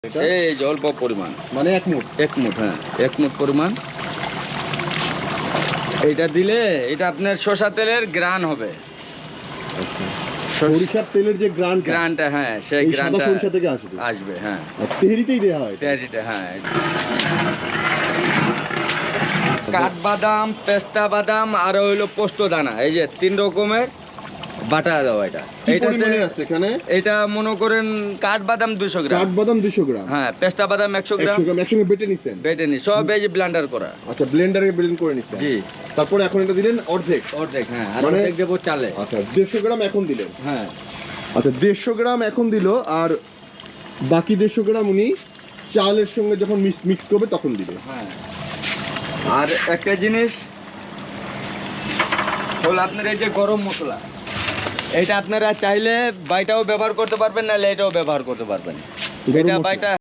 এই যে অল্প পরিমাণ, মানে এক মুঠ, হ্যাঁ 1 মুঠ পরিমাণ। এইটা দিলে এটা আপনার সরষা তেলের গ্রান হবে। সরিষার তেলের যে গ্রানটা, হ্যাঁ সেই গ্রানটা সরিষা থেকে আসবে। হ্যাঁ তেহরিতেই দেওয়া হয় তেহরিতে, হ্যাঁ। কাঠবাদাম, পেস্তা বাদাম আর হইলো পোস্ত দানা, এই যে 3 রকমের বাটা দেওয়া। এটা মনে করেন কাঠবাদাম 200 গ্রাম, 200 গ্রাম, হ্যাঁ পেস্তা বাদাম 100 গ্রাম একসঙ্গে বেটে নিছেন। সব এই যে ব্লেন্ডার করা। আচ্ছা, ব্লেন্ডারে ব্লেন্ড করে নিছেন। জি। তারপরে এখন এটা দিলেন অর্ধেক, হ্যাঁ, আর অর্ধেক দেব চালে। আচ্ছা, 150 গ্রাম এখন দিলেন। হ্যাঁ, আচ্ছা 150 গ্রাম এখন দিল, আর বাকি 150 গ্রাম উনি চালের সঙ্গে যখন মিক্স করবে তখন দিবে। হ্যাঁ, আর একটা জিনিস হলো আপনার এই যে গরম মশলা, এটা আপনারা চাইলে বাইটাও ব্যবহার করতে পারবেন, না এটাও ব্যবহার করতে পারবেন। এটা বাইটা